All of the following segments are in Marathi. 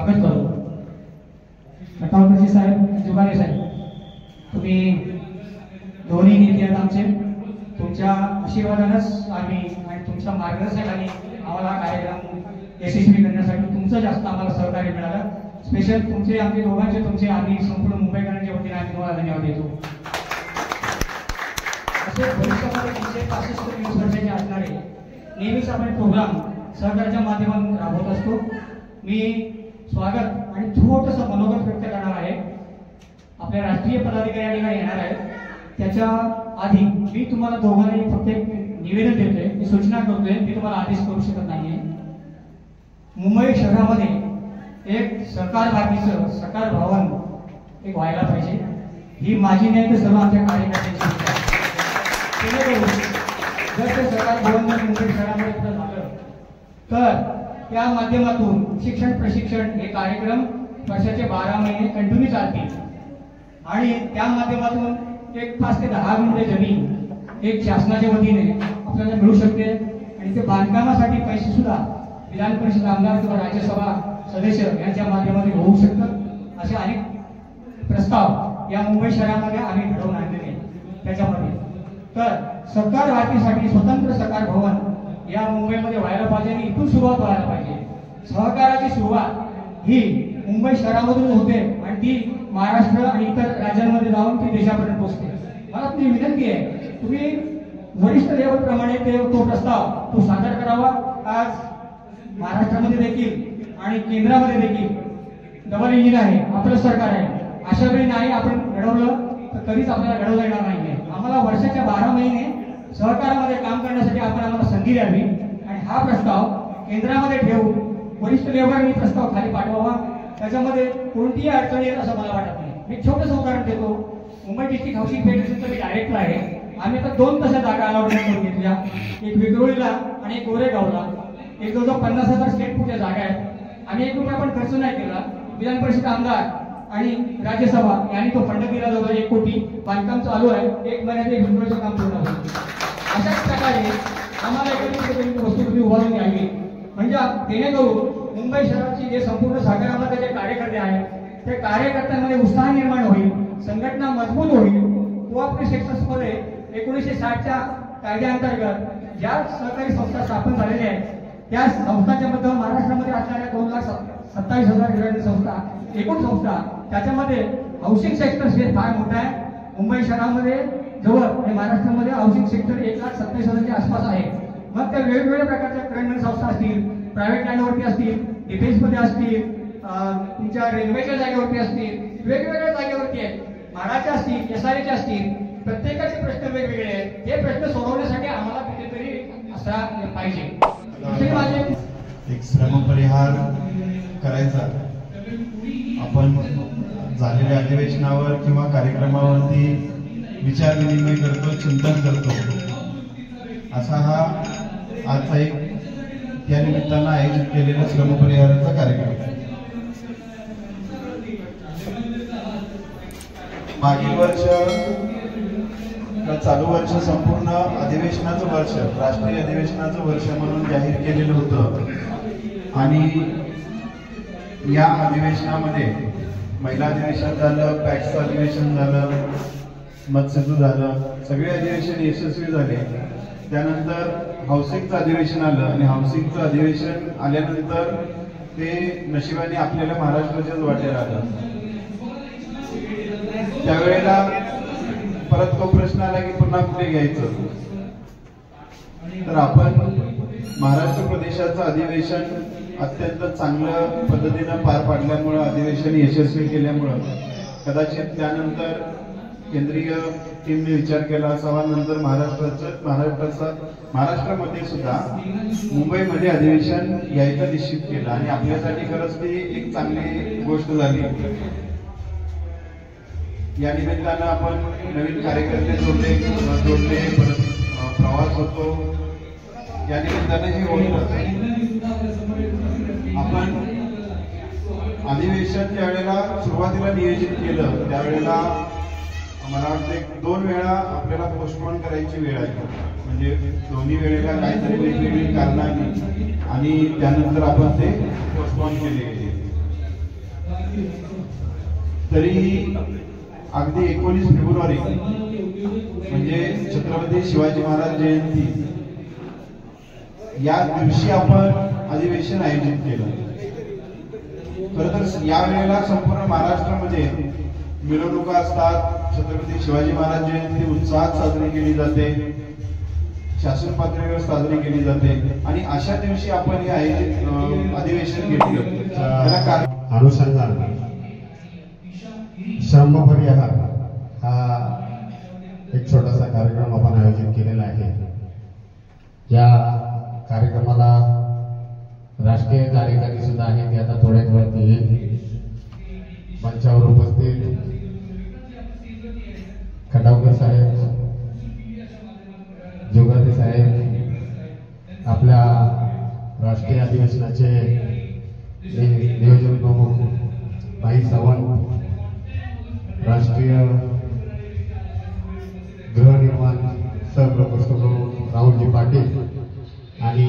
स्वागत करतो। खटावकरजी साहेब, जुगारे साहेब, तुम्ही दोन्ही नेते आहेत आमचे। तुमच्या आशीर्वादानंच आम्ही आणि तुमच्या मार्गदर्शनाने आम्हाला कार्यक्रम यशस्वी करण्यासाठी तुमचं जास्त आम्हाला सहकार्य मिळालं। स्पेशल तुमचे, आमचे दोघांचे, तुमचे आम्ही संपूर्ण मुंबईकरांच्या वतीने आम्ही तुम्हाला धन्यवाद देतो। असे भविष्यामध्ये 365 दिवस वर्षाचे असणारे नेहमीच आपण प्रोग्राम सहकार्याच्या माध्यमातून राबवत असतो। मी स्वागत आणि छोटंसं मनोगत व्यक्त करणार आहे। आपल्या राष्ट्रीय पदाधिकारी या ठिकाणी येणार आहेत, त्याच्या आधी मी तुम्हाला दोघांनी फक्त एक निवेदन देतोय, मी सूचना करतोय, मी तुम्हाला आदेश करू शकत नाहीये। मुंबई शहरामध्ये एक सहकार भारतीचं सहकार भवन एक व्हायला पाहिजे, ही माझी नाही तर सर्व आमच्या कार्यकर्त्यांची इच्छा आहे। जर ते सहकार भवन जर मुंबई शहरामध्ये कुठं झालं तर त्या माध्यमातून शिक्षण प्रशिक्षण हे कार्यक्रम वर्षाचे 12 महिने कंटिन्यू चालतील आणि त्या माध्यमातून एक 5 ते 10 गुंठे जमीन एक शासनाच्या वतीने आपल्याला मिळू शकते आणि ते बांधकामासाठी पैसे सुद्धा विधान परिषद आमदार किंवा राज्यसभा सदस्य यांच्या माध्यमातून होऊ शकतात। असे अनेक प्रस्ताव या मुंबई शहरामध्ये आम्ही घडवून आणलेले त्याच्यामध्ये। तर सहकार भारतीसाठी स्वतंत्र सहकार भवन या मुंबईमध्ये व्हायला पाहिजे आणि इथून सुरुवात व्हायला पाहिजे। सहकाराची सुरुवात ही मुंबई शहरामधून होते आणि ती महाराष्ट्र आणि इतर राज्यांमध्ये जाऊन ती देशापर्यंत पोहोचते। मला तुमची विनंती आहे, तुम्ही वरिष्ठ लेवल प्रमाणे तो प्रस्ताव तो सादर करावा। आज महाराष्ट्रामध्ये देखील आणि केंद्रामध्ये देखील डबल इंजिन आहे, आपलं सरकार आहे। अशा वेळी नाही आपण घडवलं तर कधीच आपल्याला घडवता येणार नाही। आम्हाला वर्षाच्या 12 महिने सहकारामध्ये काम करण्यासाठी आपण आम्हाला संधी द्यावी आणि हा प्रस्ताव केंद्रामध्ये ठेवून वरिष्ठ लेवलनी प्रस्ताव खाली पाठवावा। त्याच्यामध्ये कोणतीही अडचण येईल असं मला वाटत नाही। मी छोटंसं उदाहरण देतो, मुंबई डिस्ट्रिक्ट हाऊसिंग फेडरेशनचा मी डायरेक्टर आहे। आम्ही आता 2 तशा जागा अलॉटमेंट करून घेतल्या, एक विक्रोळीला आणि एक गोरेगावला। एक जवळजवळ 50,000 स्क्वेअर फूटच्या जागा आहेत। आम्ही 1 रुपया पण खर्च नाही केला। विधान परिषद आमदार आणि राज्यसभा यांनी तो फंड दिला, जवळ 1 कोटी। बांधकाम चालू आहे, 1 महिन्यात एक विक्रोळीचं काम पूर्ण होईल। अशाच प्रकारे आम्हाला एखादी वस्तू तुम्ही उभारून द्यावी म्हणजे जेणेकरून मुंबई शहराची जे संपूर्ण सहकारामध्ये जे कार्यकर्ते आहेत त्या कार्यकर्त्यांमध्ये उत्साह निर्माण होईल, संघटना मजबूत होईल। कोऑपरेटिव्ह सेक्टर्समध्ये 1960च्या कायद्याअंतर्गत ज्या सहकारी संस्था स्थापन झालेल्या आहेत त्या संस्थांच्या मध्ये महाराष्ट्रामध्ये असणाऱ्या 2,27,000 विद्यार्थी संस्था एकूण संस्था, त्याच्यामध्ये हाऊसिंग सेक्टर हे फार मोठं आहे। मुंबई शहरामध्ये जवळ आणि महाराष्ट्रामध्ये हाऊसिंग सेक्टर 1,27,000च्या आसपास आहे। मग त्या वेगवेगळ्या प्रकारच्या करंट संस्था असतील, प्रायव्हेट लँडवरती असतील, डिफेन्समध्ये असतील, तुमच्या रेल्वेच्या जागेवरती असतील, वेगवेगळ्या जागेवरती आहेत, म्हाडाच्या असतील, SRAच्या असतील, प्रत्येकाचे प्रश्न वेगवेगळे आहेत। हे प्रश्न सोडवण्यासाठी आम्हाला कुठेतरी असा पाहिजे। एक श्रमपरिहार करायचा, आपण झालेल्या अधिवेशनावर किंवा कार्यक्रमावरती विचार विनिमय करतो, चिंतन करतो। असा हा आजचा एक त्या निमित्तानं आयोजित केलेला श्रमपरिहाराचा कार्यक्रम आहे। मागील वर्ष चालू वर्ष संपूर्ण अधिवेशनाचं वर्ष, राष्ट्रीय अधिवेशनाचं वर्ष म्हणून जाहीर केलेलं होतं आणि या अधिवेशनामध्ये महिला अधिवेशन झालं, पॅक्सचं अधिवेशन झालं, मतसेतू झालं, सगळे अधिवेशन यशस्वी झाले। त्यानंतर हाऊसिंगचं अधिवेशन आलं आणि हाऊसिंगचं अधिवेशन आल्यानंतर ते नशिबाने आपल्याला महाराष्ट्राच्याच वाटेला आलं। त्यावेळेला परत तो प्रश्न आला की पुन्हा कुठे घ्यायचं, तर आपण महाराष्ट्र प्रदेशाचं अधिवेशन अत्यंत चांगल्या पद्धतीनं पार पाडल्यामुळं, अधिवेशन यशस्वी केल्यामुळं कदाचित त्यानंतर केंद्रीय टीमने विचार केला असावा, नंतर महाराष्ट्रामध्ये सुद्धा मुंबईमध्ये अधिवेशन यायचं निश्चित केलं आणि आपल्यासाठी खरंच ती एक चांगली गोष्ट झाली। या निमित्तानं आपण नवीन कार्यकर्ते जोडले, परत प्रवास होतो, या निमित्तानं हे होत। आपण अधिवेशन ज्या वेळेला सुरुवातीला नियोजित केलं त्यावेळेला मला वाटतं 2 वेळा आपल्याला पोस्टपोन करायची वेळ आली, म्हणजे दोन्ही वेळेला काहीतरी वेगवेगळी कारणं आली आणि त्यानंतर आपण ते पोस्टपोन केले गेले। तरीही अगदी 19 फेब्रुवारी म्हणजे छत्रपती शिवाजी महाराज जयंती या दिवशी आपण अधिवेशन आयोजित केलं. खरं तर या वेळेला संपूर्ण महाराष्ट्रामध्ये मिरवणुका असतात, छत्रपती शिवाजी महाराज जयंती उत्साहात साजरी केली जाते, शासन पातळीवर साजरी केली जाते आणि अशा दिवशी आपण हे अधिवेशन घेतलं. त्याला अनुषंगाने श्रम परिहार हा एक छोटासा कार्यक्रम आपण आयोजित केलेला आहे. या कार्यक्रमाला राष्ट्रीय कार्यकारी सुद्धा आहे, ते आता थोड्याच वेळात येईल. मंचावर उपस्थित खटावकर साहेब, जोगाते साहेब, आपल्या राष्ट्रीय अधिवेशनाचे नियोजन प्रमुख भाई सावंत, राष्ट्रीय गृहनिर्माण सहप्रकोष्ठ प्रमुख राहुलजी पाटील आणि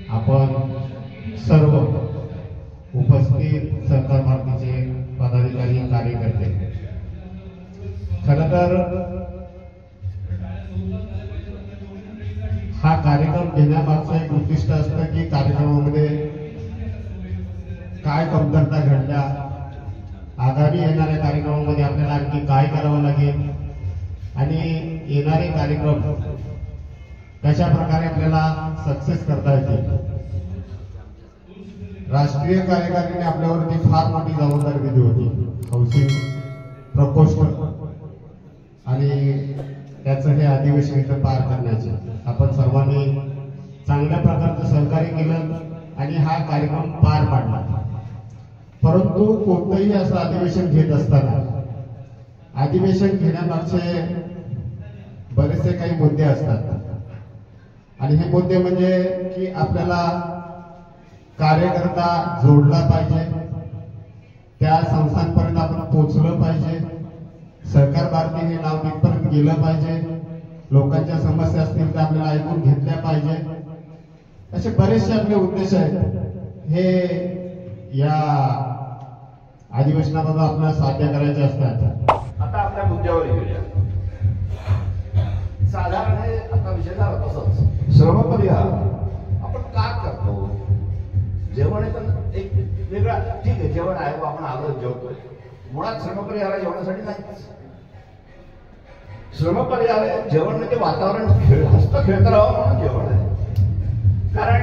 आपण सर्व उपस्थित सहकार भारतीचे पदाधिकारी कार्यकर्ते. खरं तर हा कार्यक्रम घेण्यामागचं एक उद्दिष्ट असतं की कार्यक्रमामध्ये काय कमतरता घडल्या, आगामी येणाऱ्या कार्यक्रमामध्ये आपल्याला आणखी काय करावं लागेल आणि येणारे कार्यक्रम कशा प्रकारे आपल्याला सक्सेस करता येतील. राष्ट्रीय कार्यकारिणीने आपल्यावरती फार मोठी जबाबदारी दिली होती, हाऊसिंग प्रकोष्ठ आणि त्याचं हे अधिवेशन इथं पार करण्याचे. आपण सर्वांनी चांगल्या प्रकारचं सहकार्य केलं आणि हा कार्यक्रम पार पाडला. परंतु कोणतंही असं अधिवेशन घेत असताना अधिवेशन घेण्यामागचे बरेचसे काही मुद्दे असतात आणि हे मुद्दे म्हणजे की आपल्याला कार्यकर्ता जोडला पाहिजे, त्या संस्थांपर्यंत आपण पोहोचलं पाहिजे, सहकार भारती हे नाव तिथपर्यंत गेलं पाहिजे, लोकांच्या समस्या असतील त्या आपल्याला ऐकून घेतल्या पाहिजे. असे बरेचसे आपले उद्देश आहेत. हे या अधिवेशनामध्ये आपल्याला साध्य करायचे असतात. आता आपल्या मुद्द्यावर येऊया. साधारण आता विषय झाला तसंच श्रमपरिहार आपण का करतो. जेवण एक वेगळा, ठीक आहे, जेवण आहे, आपण आलो जेवतोय. मुळात श्रमपरिहार जेवणासाठी नाही. श्रमपरिहार जेवण म्हणजे वातावरण हस्त खेळत राहावं म्हणून जेवण आहे. कारण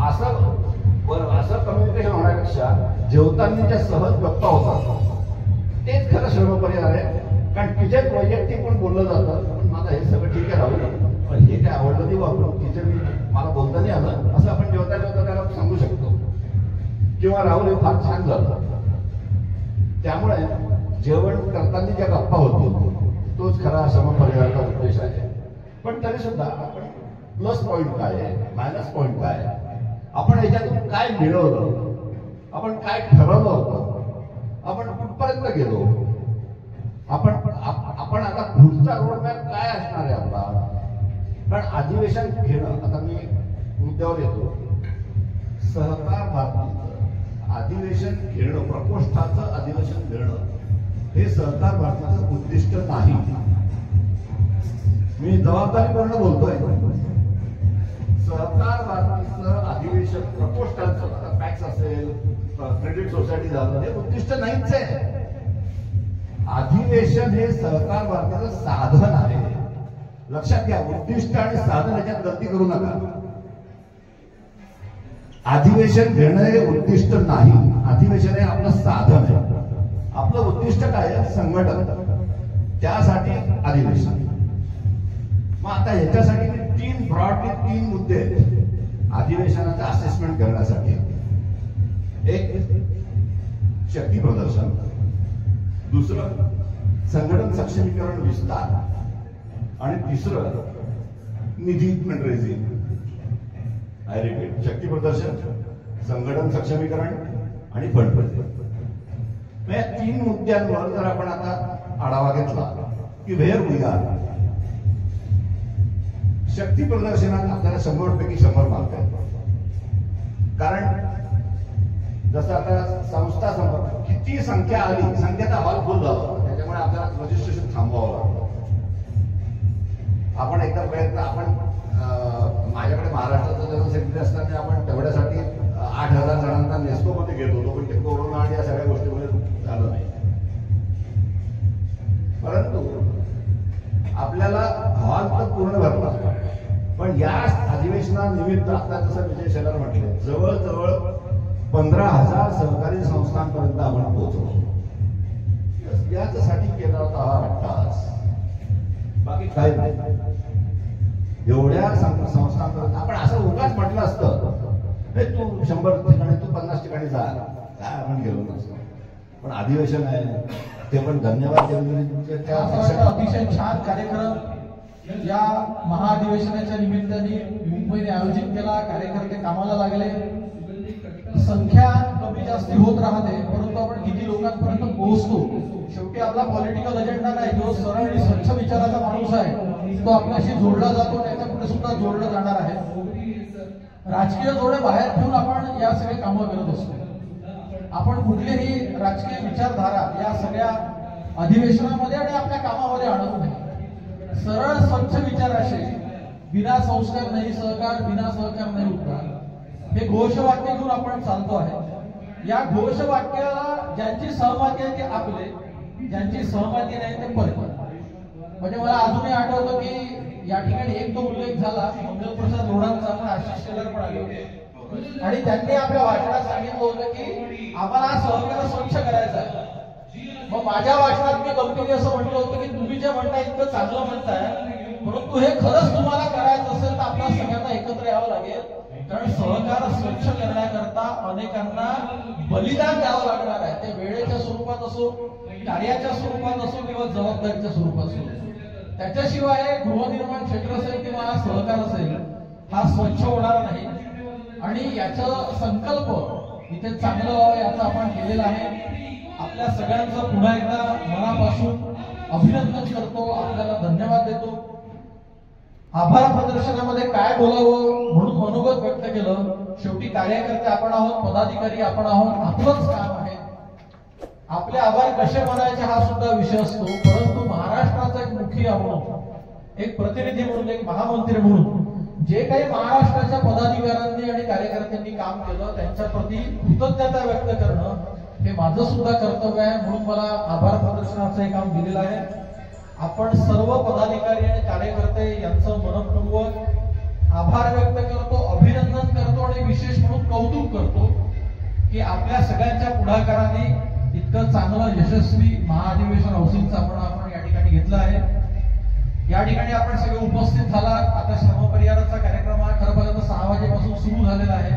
असं कम्युनिकेशन होण्यापेक्षा जेवताना सहज गप्पा होतात तेच खरं श्रमपरिहार आहे. कारण तिच्यात वैयक्तिक पण बोललं जातं, पण माझं हे सगळं ठीक आहे राहुल, पण हे काय आवडलं ते वापरून तिथे मला बोलता नाही आलं असं आपण जेवता त्याला सांगू शकतो. किंवा राहुल हे फार छान झालं. त्यामुळे जेवण करताना ज्या गप्पा होतो तोच खरा श्रमपरिहाराचा उद्देश आहे. पण तरी सुद्धा आपण प्लस पॉईंट काय आहे, मायनस पॉईंट काय आहे, आपण याच्यातून काय मिळवलं, आपण काय ठरवलं होतं, आपण कुठपर्यंत गेलो, आपण आता पुढचा रोडमॅप काय असणार आहे आपला. कारण अधिवेशन घेणं, आता मी मुद्द्यावर येतो, सहकार भारतीचं अधिवेशन घेणं, प्रकोष्ठाचं अधिवेशन घेणं हे सहकार भारतीचं उद्दिष्ट नाही. मी जबाबदारीपूर्ण बोलतोय. सहकार भारतीचं अधिवेशन प्रकोष्ठाचं पॅक्स असेल, क्रेडिट सोसायटी झालं, हे उद्दिष्ट नाहीच आहे. अधिवेशन हे सहकार भारताचं साधन आहे. लक्षात घ्या, उद्दिष्ट आणि साधन याच्यात गलती करू नका. अधिवेशन घेणं हे उद्दिष्ट नाही, अधिवेशन हे आपलं साधन आहे. आपलं उद्दिष्ट काय आहे, संघटन, त्यासाठी अधिवेशन. मग आता याच्यासाठी तीन मुद्दे आहेत अधिवेशनाचं असेसमेंट करण्यासाठी. एक शक्ती प्रदर्शन, दुसरं संघटन सक्षमीकरण विस्तार आणि तिसरं निधी फंडरेझिंग. आय रिपीट, शक्ती प्रदर्शन, संघटन सक्षमीकरण आणि फंडरेझिंग. या तीन मुद्द्यांवर जर आपण आता आढावा घेतला की व्हेअर वी आर. शक्ती प्रदर्शनात आपल्याला 100 पैकी 100 मार्क आहेत. कारण जसं आता संस्था समोर किती संख्या आली, संख्येचा हॉल फुल झाला, त्याच्यामुळे आपल्याला रजिस्ट्रेशन थांबवावं लागलं. आपण एकदा प्रयत्न, आपण माझ्याकडे महाराष्ट्राचं जनरल सेक्रेटरी असताना आपण तेवढ्यासाठी 8,000 जणांना नेस्कोमध्ये घेत होतो, पण ते कोरोना आणि या सगळ्या गोष्टीमुळे झालं नाही. परंतु आपल्याला हॉल तर पूर्ण भरला, पण या अधिवेशनानिमित्त आता जसं विजय शेलार म्हटले, जवळजवळ 15,000 सहकारी संस्थांपर्यंत आपण पोहोचलो. याच्यासाठी केला होता हा अट्टास, बाकी काय नाही. एवढ्या संस्थांपर्यंत आपण असं उगाच म्हटलं असतं, तू 100 ठिकाणी, तू 50 ठिकाणी जा, काय आपण गेलो नसतो. पण अधिवेशन आहे ते पण धन्यवाद त्या अतिशय छान कार्यक्रम या महाअधिवेशनाच्या निमित्ताने मुंबईने आयोजित केला. कार्यकर्ते कामाला लागले. संख्या कमी जास्ती होत राहते, परंतु आपण किती लोकांपर्यंत पोहोचतो. शेवटी आपला पॉलिटिकल अजेंडा नाही, जो सरळ आणि स्वच्छ विचाराचा माणूस आहे तो आपल्याशी जोडला जातो, त्याच्या पुढे सुद्धा जोडला जाणार आहे. राजकीय जोडे बाहेर ठेवून आपण या सगळे कामं करत असतो. आपण कुठलीही राजकीय विचारधारा या सगळ्या अधिवेशनामध्ये आणि आपल्या कामामध्ये आणत नाही. सरळ स्वच्छ विचाराशी, बिना संस्कार नाही सहकार, बिना सहकार नाही उपकार, हे घोषवाक्य घेऊन आपण चालतो आहे. या घोषवाक्याला ज्यांची सहमती आहे ते आपले, ज्यांची सहमती नाही ते परत. म्हणजे मला अजूनही आठवतं की या ठिकाणी एक तो उल्लेख झाला मंगलप्रसाद लोढांचा, पण आशिष शेलार पण आले होते आणि त्यांनी आपल्या भाषणात सांगितलं होतं की आम्हाला हा सहकार स्वच्छ करायचा आहे. मग माझ्या भाषणात मी गमतीने असं म्हटलं होतं की तुम्ही जे म्हणताय इतकं चांगलं म्हणताय, परंतु हे खरंच तुम्हाला करायचं असेल तर आपल्या सगळ्यांना एकत्र यावं लागेल. कारण सहकार स्वच्छ करण्याकरता अनेकांना बलिदान द्यावं लागणार आहे. ते वेळेच्या स्वरूपात असो, कार्याच्या स्वरूपात असो किंवा जबाबदारीच्या स्वरूपात असो. त्याच्याशिवाय गृहनिर्माण क्षेत्र असेल किंवा हा सहकार असेल, हा स्वच्छ होणार नाही. आणि याचा संकल्प इथे चांगलं व्हावं याचा आपण केलेला आहे. आपल्या सगळ्यांचं पुन्हा एकदा मनापासून अभिनंदन करतो, आपल्याला धन्यवाद देतो. आभार प्रदर्शनामध्ये काय बोलावं म्हणून मनोगत व्यक्त केलं. शेवटी कार्यकर्ते आपण आहोत, पदाधिकारी आपण आहोत, आपलंच काम आहे. आपले आभार कसे मानायचे हा सुद्धा विषय असतो. परंतु महाराष्ट्राचा एक मुखिया म्हणून, एक प्रतिनिधी म्हणून, एक महामंत्री म्हणून जे काही महाराष्ट्राच्या पदाधिकाऱ्यांनी आणि कार्यकर्त्यांनी काम केलं त्यांच्या प्रती कृतज्ञता व्यक्त करणं हे माझं सुद्धा कर्तव्य आहे. म्हणून मला आभार प्रदर्शनाचं हे काम दिलेलं आहे. आपण सर्व पदाधिकारी आणि कार्यकर्ते यांचं मनपूर्वक आभार व्यक्त करतो, अभिनंदन करतो आणि विशेष म्हणून कौतुक करतो की आपल्या सगळ्यांच्या पुढाकाराने इतकं चांगलं यशस्वी महाअधिवेशन हाऊसिंगचं आपण या ठिकाणी घेतलं आहे. या ठिकाणी आपण सगळे उपस्थित झाला. आता श्रमपरिहाराचा कार्यक्रम हा खरं पाहिलं तर 6 वाजेपासून सुरू झालेला आहे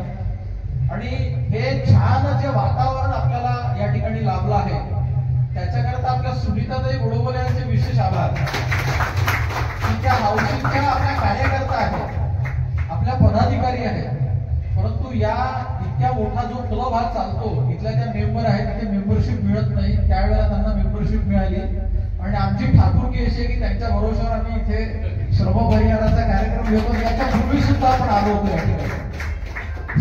आणि हे छान जे वातावरण आपल्याला या ठिकाणी लाभलं आहे त्याच्याकरता आपल्या सुनीताताई गोडबोले यांचे विशेष आभार. त्या हाऊसिंगच्या आपल्या कार्यकर्ता आहेत, आपल्या पदाधिकारी आहेत, परंतु या इतक्या मोठा जो क्लब हा चालतो, इथल्या त्या मेंबर आहेत, तिथे मेंबरशिप मिळत नाही. त्यावेळेला त्यांना मेंबरशिप मिळाली आणि आमची ठाकूरकी अशी आहे की त्यांच्या भरोश्यावर आम्ही इथे श्रमपरिहाराचा कार्यक्रम घेतो. याच्या पूर्वी सुद्धा आपण आलो होतो या ठिकाणी.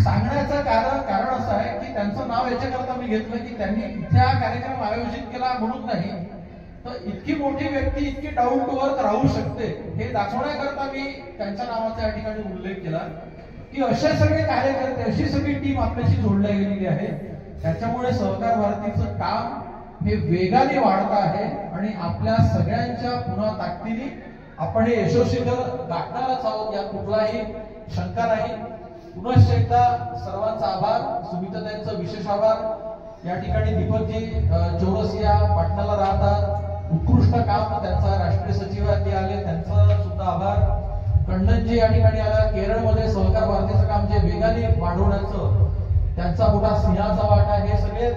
सांगण्याचं कारण असं आहे की त्यांचं नाव याच्याकरता मी घेतलं की त्यांनी इथे हा कार्यक्रम आयोजित केला म्हणून नाही, तर इतकी मोठी व्यक्ती इतकी डाऊन टू अर्थ राहू शकते हे दाखवण्याकरता मी त्यांच्या नावाचा या ठिकाणी उल्लेख केला की असे सगळे कार्यकर्ते, अशी सगळी टीम आपल्याशी जोडल्या गेलेली आहे. त्याच्यामुळे सहकार भारतीचं काम हे वेगाने वाढत आहे आणि आपल्या सगळ्यांच्या पुन्हा ताकदीने आपण हे यशस्वी गाठणारच आहोत, यात कुठलाही शंका नाही. पुनश्च एकदा सर्वांचा आभार. सुमिताताईंचा विशेष आभार. या ठिकाणी दीपकजी चौरसिया पाटणाला राहतात, उत्कृष्ट काम त्यांचा राष्ट्रीय सचिवांनी आले, त्यांचा सुद्धा आभार. कण्णनजी या ठिकाणी आला, केरळमध्ये सहकार भारतीचं काम जे वेगाने वाढवण्याचं त्यांचा मोठा सिंहाचा वाटा. हे सगळे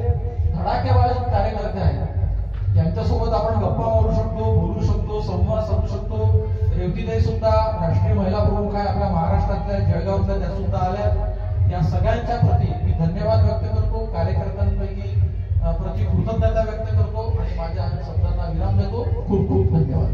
धडाकेबाज कार्यकर्ते आहेत, यांच्यासोबत आपण गप्पा मारू शकतो, बोलू शकतो, संवाद साधू शकतो. रेवतीताई सुद्धा राष्ट्रीय महिला प्रमुख आहे आपल्या महाराष्ट्रातल्या, जळगावच्या, त्या सुद्धा आल्या. या सगळ्यांच्या प्रती मी धन्यवाद व्यक्त करतो, कार्यकर्त्यांपैकी प्रति कृतज्ञता व्यक्त करतो आणि माझ्या शब्दांना विराम देतो. खूप खूप धन्यवाद.